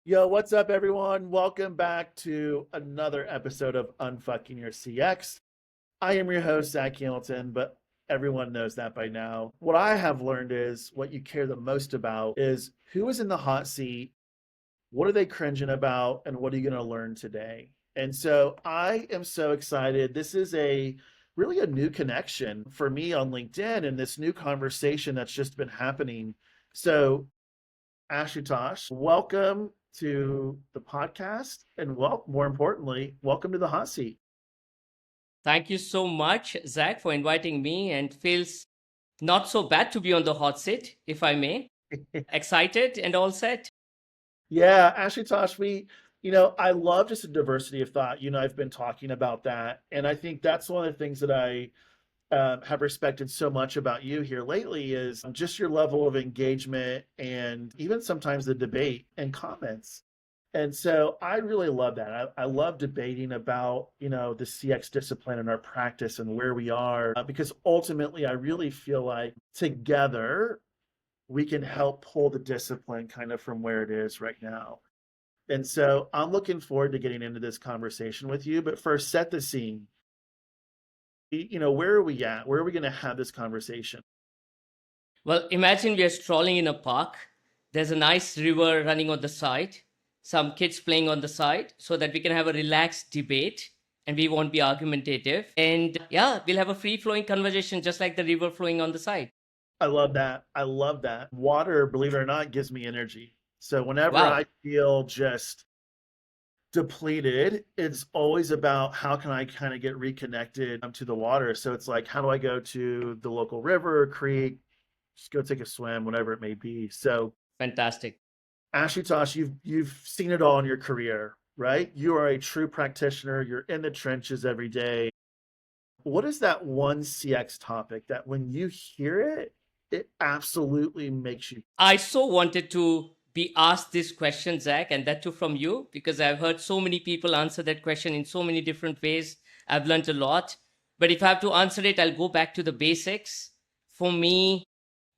Yo, what's up, everyone? Welcome back to another episode of Unfucking Your CX. I am your host, Zack Hamilton, but everyone knows that by now. What I have learned is what you care the most about is who is in the hot seat, what are they cringing about, and what are you going to learn today? And so I am so excited. This is a really a new connection for me on LinkedIn and this new conversation that's just been happening. So Ashutosh, welcome to the podcast, and more importantly, welcome to the hot seat. Thank you so much, Zach, for inviting me, and feels not so bad to be on the hot seat, if I may. Excited and all set? Yeah, Ashutosh, I love just a diversity of thought. I've been talking about that, and I think that's one of the things that I have respected so much about you here lately is just your level of engagement and even sometimes the debate and comments. And so I really love that. I love debating about, the CX discipline and our practice and where we are, because ultimately I really feel like together we can help pull the discipline kind of from where it is right now. And so I'm looking forward to getting into this conversation with you. But first, set the scene. Where are we at? Where are we going to have this conversation? Well, imagine we are strolling in a park. There's a nice river running on the side, some kids playing on the side, so that we can have a relaxed debate and we won't be argumentative. And yeah, we'll have a free flowing conversation just like the river flowing on the side. I love that. I love that. Water, believe it or not, gives me energy. So whenever Wow. I feel just depleted, it's always about how can I kind of get reconnected to the water. So it's like, how do I go to the local river or creek, just go take a swim, whatever it may be. So Fantastic. Ashutosh, you've seen it all in your career, right? You are a true practitioner. You're in the trenches every day. What is that one CX topic that when you hear it, it absolutely makes you? I so wanted to be asked this question, Zach, and that too from you, because I've heard so many people answer that question in so many different ways. I've learned a lot. But if I have to answer it, I'll go back to the basics. For me,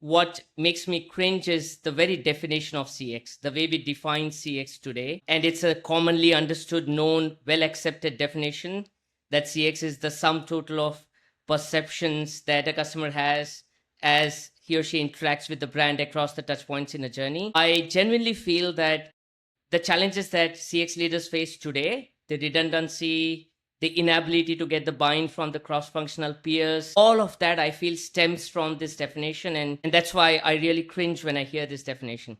what makes me cringe is the very definition of CX, the way we define CX today. And it's a commonly understood, known, well accepted definition that CX is the sum total of perceptions that a customer has as he or she interacts with the brand across the touch points in a journey. I genuinely feel that the challenges that CX leaders face today, the redundancy, the inability to get the buy-in from the cross-functional peers, all of that I feel stems from this definition. And that's why I really cringe when I hear this definition.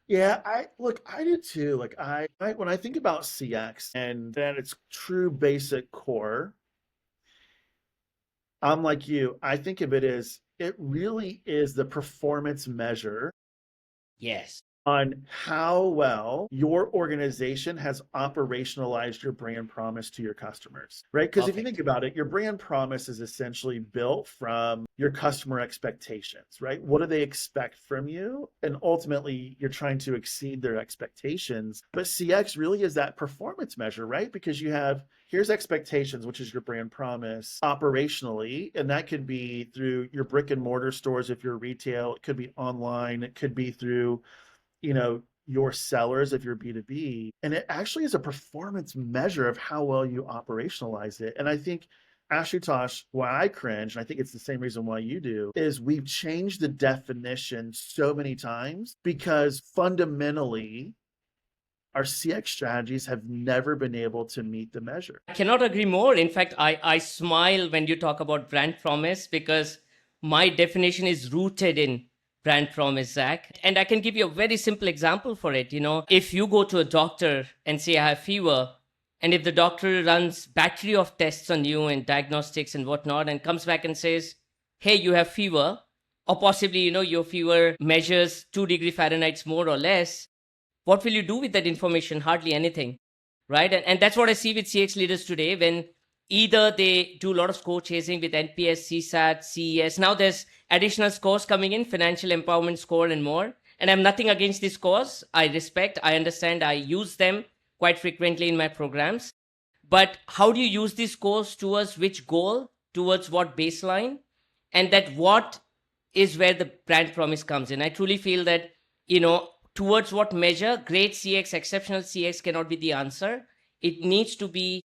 Yeah, I do too. Like when I think about CX and at its true basic core, I'm like you. I think of it as it really is the performance measure Yes. on how well your organization has operationalized your brand promise to your customers, right? Because if you think Perfect. about it, your brand promise is essentially built from your customer expectations, right? What do they expect from you? And ultimately, you're trying to exceed their expectations. But CX really is that performance measure, right? Because you have here's expectations, which is your brand promise operationally. And that could be through your brick and mortar stores if you're retail, it could be online, it could be through your sellers if you're B2B. And it actually is a performance measure of how well you operationalize it. And I think Ashutosh, why I cringe, and I think it's the same reason why you do, is we've changed the definition so many times because fundamentally our CX strategies have never been able to meet the measure. I cannot agree more. In fact, I smile when you talk about brand promise because my definition is rooted in brand promise, Zach. And I can give you a very simple example for it. If you go to a doctor and say, I have fever, and if the doctor runs battery of tests on you and diagnostics and whatnot and comes back and says, hey, you have fever, or possibly, your fever measures 2 degree Fahrenheit more or less, what will you do with that information? Hardly anything, right? And that's what I see with CX leaders today when either they do a lot of score chasing with NPS, CSAT, CES. Now there's additional scores coming in, financial empowerment score and more. And I'm nothing against these scores. I respect, I understand, I use them quite frequently in my programs. But how do you use these scores towards which goal, towards what baseline? And that what is where the brand promise comes in. I truly feel that, towards what measure? Great CX, exceptional CX cannot be the answer. It needs to be,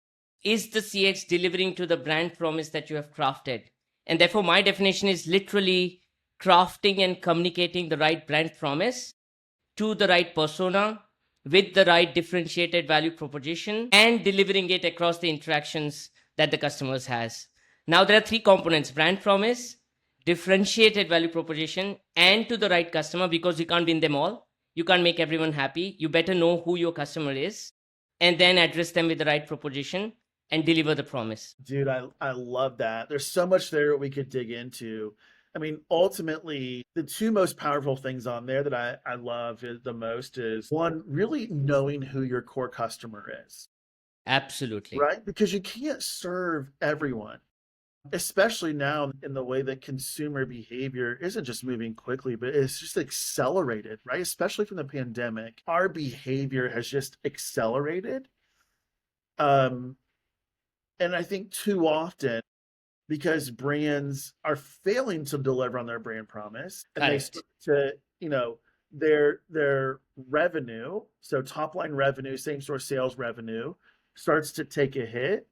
is the CX delivering to the brand promise that you have crafted? And therefore, my definition is literally crafting and communicating the right brand promise to the right persona with the right differentiated value proposition and delivering it across the interactions that the customers has. Now there are three components: brand promise, differentiated value proposition, and to the right customer, because you can't win them all. You can't make everyone happy. You better know who your customer is and then address them with the right proposition and deliver the promise. Dude, I love that. There's so much there we could dig into. I mean, ultimately, the two most powerful things on there that I love the most is one, really knowing who your core customer is, Absolutely. right? Because you can't serve everyone, especially now in the way that consumer behavior isn't just moving quickly, but it's just accelerated, right? Especially from the pandemic, our behavior has just accelerated. Um, and I think too often, because brands are failing to deliver on their brand promise, and they Correct. start to, their revenue, so top line revenue, same store sales revenue, starts to take a hit.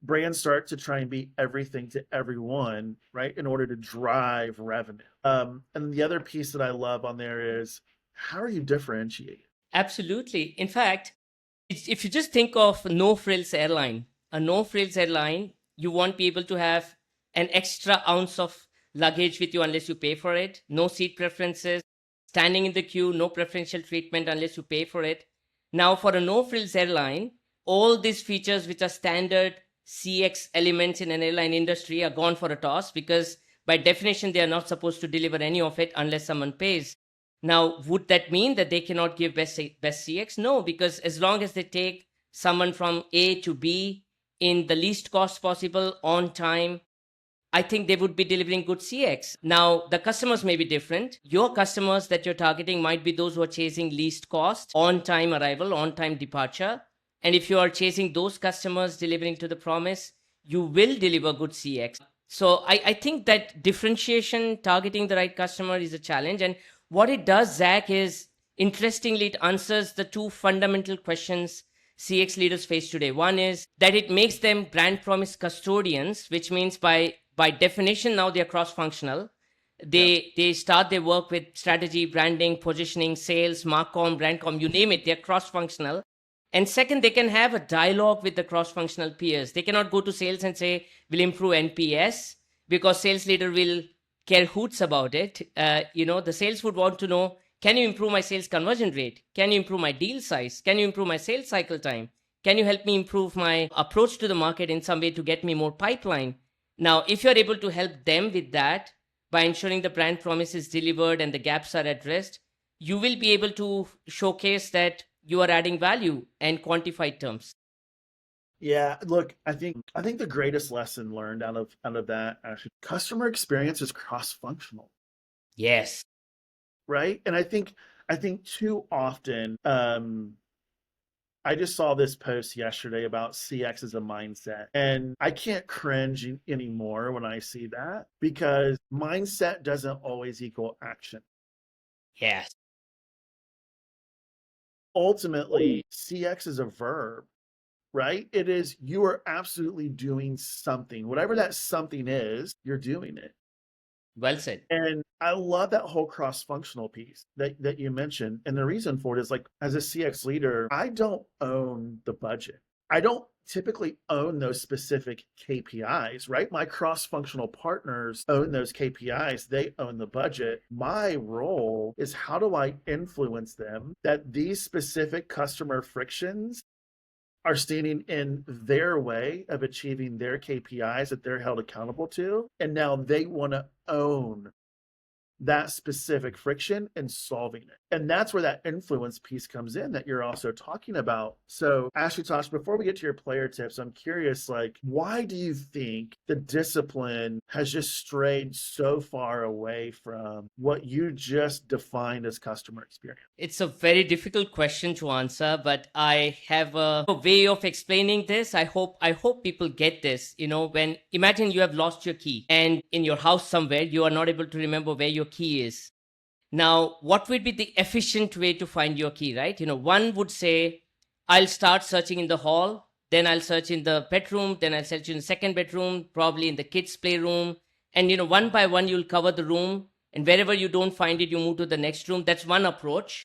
Brands start to try and be everything to everyone, right, in order to drive revenue. And the other piece that I love on there is, how are you differentiating? Absolutely. In fact, if you just think of no frills airline, a no frills airline, you won't be able to have an extra ounce of luggage with you unless you pay for it. No seat preferences, standing in the queue, no preferential treatment unless you pay for it. Now, for a no frills airline, all these features which are standard CX elements in an airline industry are gone for a toss, because by definition they are not supposed to deliver any of it unless someone pays. Now, would that mean that they cannot give best CX? No, because as long as they take someone from A to B in the least cost possible on time, I think they would be delivering good CX. Now, the customers may be different. Your customers that you're targeting might be those who are chasing least cost, on time arrival, on time departure. And if you are chasing those customers delivering to the promise, you will deliver good CX. So I think that differentiation, targeting the right customer is a challenge. And what it does, Zach, is interestingly, it answers the two fundamental questions CX leaders face today. One is that it makes them brand promise custodians, which means by definition now they are cross functional. Yeah. They start their work with strategy, branding, positioning, sales, marcom, brandcom, you name it. They're cross functional. And second, they can have a dialogue with the cross functional peers. They cannot go to sales and say, we'll improve NPS, because sales leader will care hoots about it. The sales would want to know, can you improve my sales conversion rate? Can you improve my deal size? Can you improve my sales cycle time? Can you help me improve my approach to the market in some way to get me more pipeline? Now, if you're able to help them with that by ensuring the brand promise is delivered and the gaps are addressed, you will be able to showcase that you are adding value and quantified terms. Yeah, look, I think the greatest lesson learned out of that, actually, customer experience is cross-functional, Yes. right? And I think too often, I just saw this post yesterday about CX as a mindset, and I can't cringe anymore when I see that, because mindset doesn't always equal action. Yes. Ultimately, CX is a verb, right? It is, you are absolutely doing something. Whatever that something is, you're doing it. Well said. And I love that whole cross-functional piece that you mentioned. And the reason for it is, like, as a CX leader, I don't own the budget. I don't typically own those specific KPIs, right? My cross-functional partners own those KPIs. They own the budget. My role is, how do I influence them that these specific customer frictions are standing in their way of achieving their KPIs that they're held accountable to. And now they want to own that specific friction and solving it. And that's where that influence piece comes in that you're also talking about. So, Ashutosh, before we get to your player tips, I'm curious, like, why do you think the discipline has just strayed so far away from what you just defined as customer experience? It's a very difficult question to answer, but I have a way of explaining this. I hope people get this. When imagine you have lost your key and in your house somewhere you are not able to remember where your key is. Now, what would be the efficient way to find your key, right? One would say, I'll start searching in the hall, then I'll search in the bedroom, then I'll search in the second bedroom, probably in the kids' playroom. And, one by one, you'll cover the room. And wherever you don't find it, you move to the next room. That's one approach.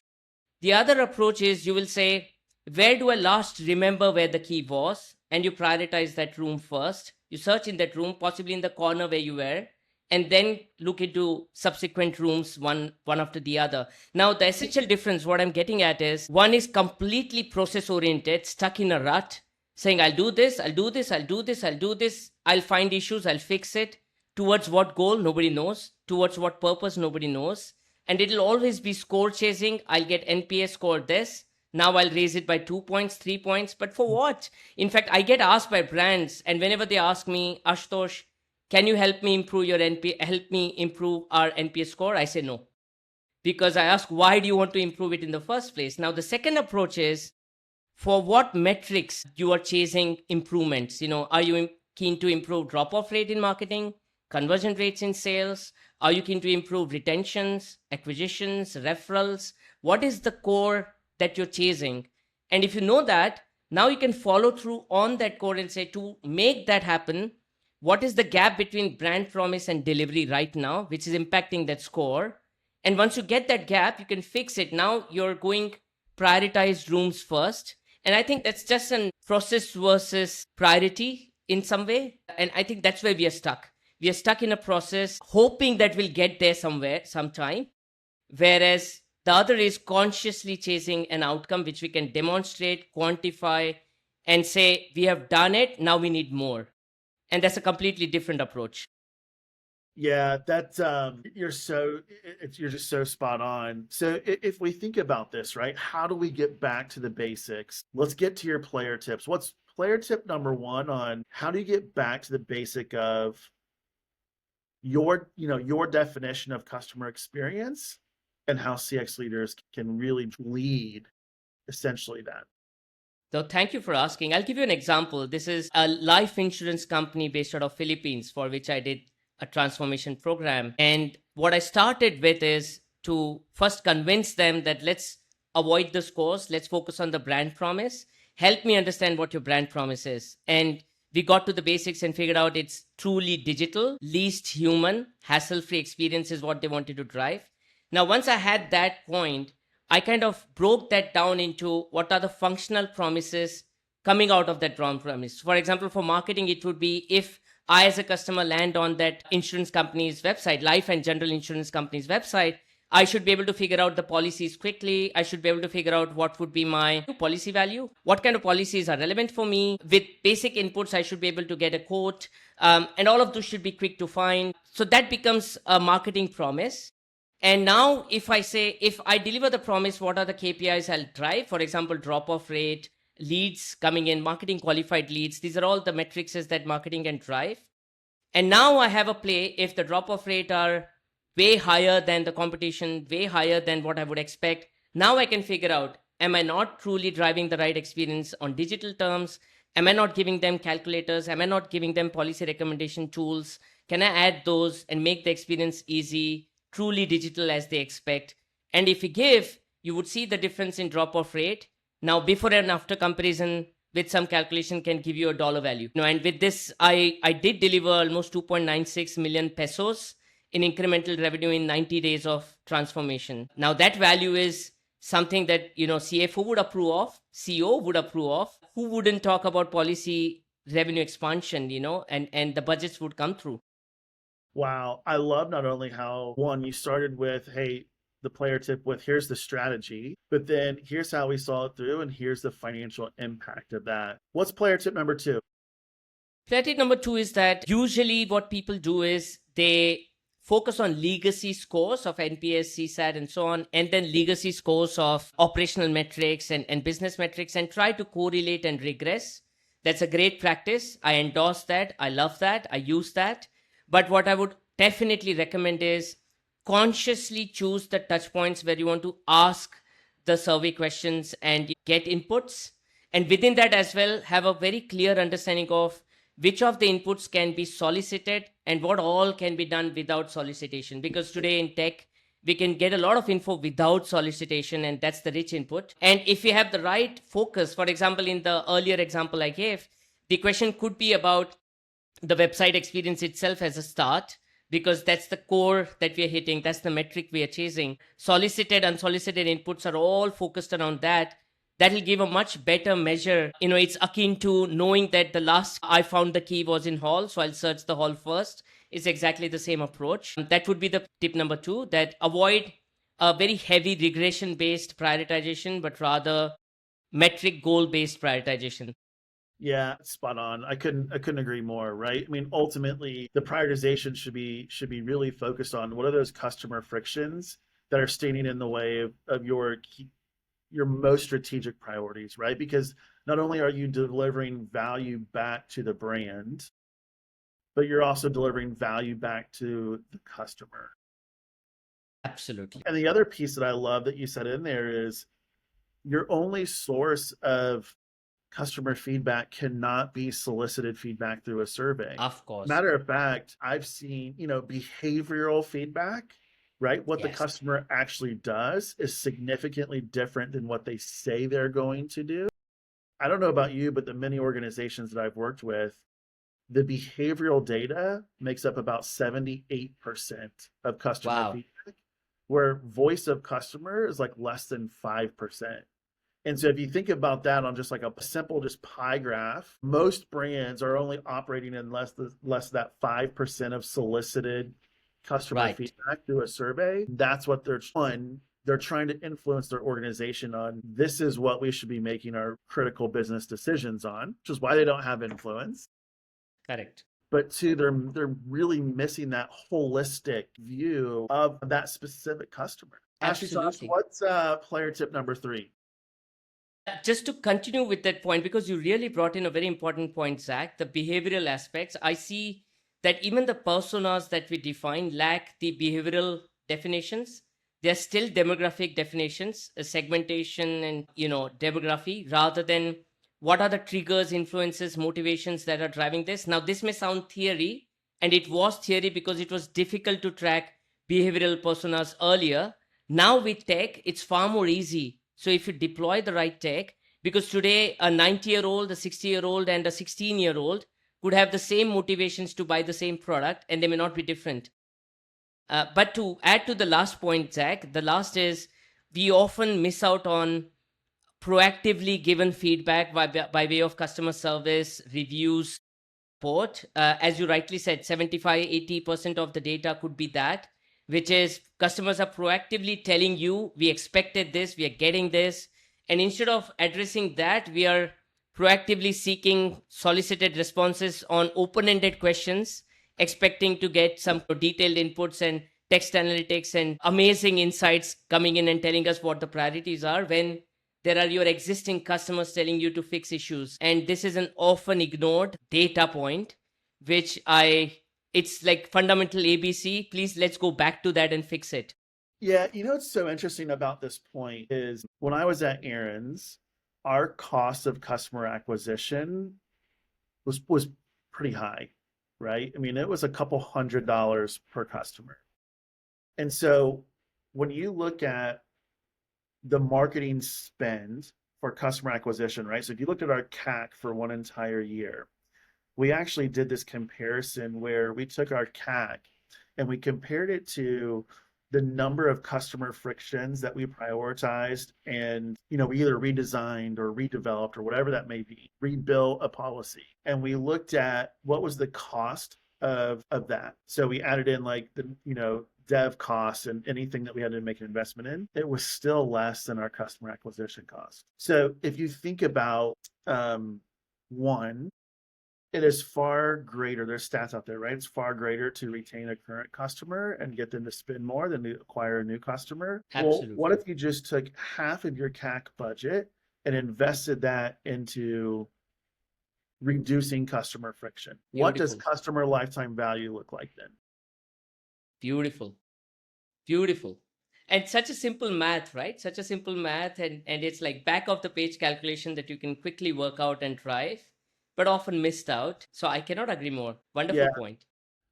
The other approach is you will say, where do I last remember where the key was? And you prioritize that room first. You search in that room, possibly in the corner where you were, and then look into subsequent rooms one after the other. Now, the essential difference, what I'm getting at is, one is completely process oriented, stuck in a rut, saying, I'll do this, I'll do this, I'll do this, I'll do this, I'll find issues, I'll fix it. Towards what goal? Nobody knows. Towards what purpose? Nobody knows. And it'll always be score chasing. I'll get NPS score this. Now I'll raise it by 2 points, 3 points. But for what? In fact, I get asked by brands, and whenever they ask me, Ashutosh, can you help me improve help me improve our NPS score? I say no. Because I ask, why do you want to improve it in the first place? Now, the second approach is, for what metrics you are chasing improvements? Are you keen to improve drop-off rate in marketing, conversion rates in sales? Are you keen to improve retentions, acquisitions, referrals? What is the core that you're chasing? And if you know that, now you can follow through on that core and say, to make that happen, what is the gap between brand promise and delivery right now, which is impacting that score? And once you get that gap, you can fix it. Now you're going prioritized rooms first. And I think that's just a process versus priority in some way. And I think that's where we are stuck. We are stuck in a process, hoping that we'll get there somewhere, sometime. Whereas the other is consciously chasing an outcome which we can demonstrate, quantify, and say, we have done it, now we need more. And that's a completely different approach. Yeah, that you're just so spot on. So if we think about this, right, how do we get back to the basics? Let's get to your player tips. What's player tip number one on how do you get back to the basic of your definition of customer experience and how CX leaders can really lead essentially that? So thank you for asking. I'll give you an example. This is a life insurance company based out of Philippines for which I did a transformation program. And what I started with is to first convince them that let's avoid the scores. Let's focus on the brand promise. Help me understand what your brand promise is. And we got to the basics and figured out it's truly digital, least human, hassle-free experience is what they wanted to drive. Now, once I had that point, I kind of broke that down into what are the functional promises coming out of that brand promise. For example, for marketing, it would be if I, as a customer, land on that insurance company's website, life and general insurance company's website, I should be able to figure out the policies quickly. I should be able to figure out what would be my policy value, what kind of policies are relevant for me. With basic inputs, I should be able to get a quote, and all of those should be quick to find. So that becomes a marketing promise. And now if I deliver the promise, what are the KPIs I'll drive? For example, drop-off rate, leads coming in, marketing qualified leads. These are all the metrics that marketing can drive. And now I have a play. If the drop-off rate are way higher than the competition, way higher than what I would expect, now I can figure out, am I not truly driving the right experience on digital terms? Am I not giving them calculators? Am I not giving them policy recommendation tools? Can I add those and make the experience easy, truly digital as they expect? And if you give, you would see the difference in drop-off rate. Now, before and after comparison with some calculation can give you a dollar value. And with this, I did deliver almost 2.96 million pesos in incremental revenue in 90 days of transformation. Now, that value is something that, CFO would approve of, CEO would approve of. Who wouldn't talk about policy revenue expansion, and the budgets would come through. Wow. I love not only how, one, you started with, hey, the player tip with here's the strategy, but then here's how we saw it through and here's the financial impact of that. What's player tip number two? Player tip number two is that usually what people do is they focus on legacy scores of NPS, CSAT, and so on, and then legacy scores of operational metrics and business metrics and try to correlate and regress. That's a great practice. I endorse that. I love that. I use that. But what I would definitely recommend is consciously choose the touch points where you want to ask the survey questions and get inputs. And within that as well, have a very clear understanding of which of the inputs can be solicited and what all can be done without solicitation. Because today in tech, we can get a lot of info without solicitation, and that's the rich input. And if we have the right focus, for example, in the earlier example I gave, the question could be about the website experience itself as a start, because that's the core that we are hitting, that's the metric we are chasing. Solicited, unsolicited inputs are all focused around that. That will give a much better measure. It's akin to knowing that the last I found the key was in hall, so I'll search the hall first. It's exactly the same approach. That would be the tip number 2, that avoid a very heavy regression based prioritization, but rather metric goal based prioritization. Yeah, spot on. I couldn't agree more, right? I mean, ultimately, the prioritization should be really focused on what are those customer frictions that are standing in the way of your most strategic priorities, right? Because not only are you delivering value back to the brand, but you're also delivering value back to the customer. Absolutely. And the other piece that I love that you said in there is your only source of customer feedback cannot be solicited feedback through a survey. Of course. Matter of fact, I've seen, behavioral feedback, right? What the Yes. customer actually does is significantly different than what they say they're going to do. I don't know about you, but the many organizations that I've worked with, the behavioral data makes up about 78% of customer Wow. feedback, where voice of customer is like less than 5%. And so if you think about that on just like a simple just pie graph, most brands are only operating in less that 5% of solicited customer Right. feedback through a survey. That's what they're trying to influence their organization on. This is what we should be making our critical business decisions on, which is why they don't have influence. Correct. But two, they're really missing that holistic view of that specific customer. Ashutosh, Absolutely. what's player tip number 3? Just to continue with that point, because you really brought in a very important point, Zach, the behavioral aspects. I see that even the personas that we define lack the behavioral definitions. They're still demographic definitions, segmentation and demography, rather than what are the triggers, influences, motivations that are driving this. Now, this may sound theory, and it was theory because it was difficult to track behavioral personas earlier. Now with tech, it's far more easy. So if you deploy the right tech, because today a 90-year-old, a 60-year-old, and a 16-year-old could have the same motivations to buy the same product, and they may not be different. But to add to the last point, Zach, the last is we often miss out on proactively given feedback by way of customer service, reviews, support. As you rightly said, 75-80% of the data could be that, which is customers are proactively telling you, we expected this, we are getting this. And instead of addressing that, we are proactively seeking solicited responses on open-ended questions, expecting to get some detailed inputs and text analytics and amazing insights coming in and telling us what the priorities are, when there are your existing customers telling you to fix issues. And this is an often ignored data point, which it's like fundamental ABC. Please, let's go back to that and fix it. Yeah, what's so interesting about this point is when I was at Aaron's, our cost of customer acquisition was pretty high, right? I mean, it was a couple $100 per customer. And so when you look at the marketing spend for customer acquisition, right? So if you looked at our CAC for one entire year, we actually did this comparison where we took our CAC and we compared it to the number of customer frictions that we prioritized, and we either redesigned or redeveloped or whatever that may be, rebuilt a policy, and we looked at what was the cost of that. So we added in like the dev costs and anything that we had to make an investment in. It was still less than our customer acquisition cost. So if you think about one, it is far greater. There's stats out there, right? It's far greater to retain a current customer and get them to spend more than to acquire a new customer. Well, what Absolutely. if you just took half of your CAC budget and invested that into reducing customer friction? What does Beautiful. customer lifetime value look like then? Beautiful. Beautiful. And such a simple math, right? Such a simple math. And it's like back of the page calculation that you can quickly work out and drive, but often missed out. So I cannot agree more. Yeah, Wonderful point.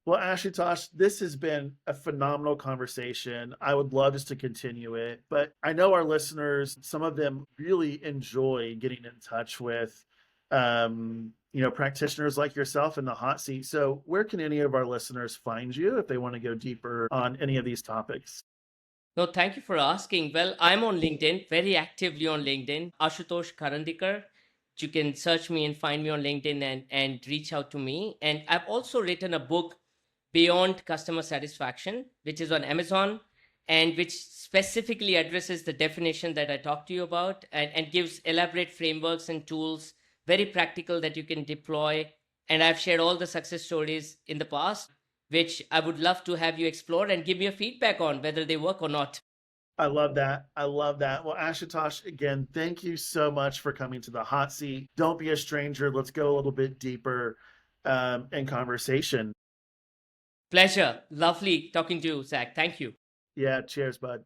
Well, Ashutosh, this has been a phenomenal conversation. I would love us to continue it, but I know our listeners, some of them really enjoy getting in touch with, practitioners like yourself in the hot seat. So, where can any of our listeners find you if they want to go deeper on any of these topics? No, thank you for asking. Well, I'm on LinkedIn, very actively on LinkedIn, Ashutosh Karandikar. You can search me and find me on LinkedIn and reach out to me. And I've also written a book, Beyond Customer Satisfaction, which is on Amazon and which specifically addresses the definition that I talked to you about and gives elaborate frameworks and tools, very practical that you can deploy. And I've shared all the success stories in the past which I would love to have you explore and give me your feedback on whether they work or not. I love that. I love that. Well, Ashutosh, again, thank you so much for coming to the hot seat. Don't be a stranger. Let's go a little bit deeper in conversation. Pleasure. Lovely talking to you, Zach. Thank you. Yeah, cheers, bud.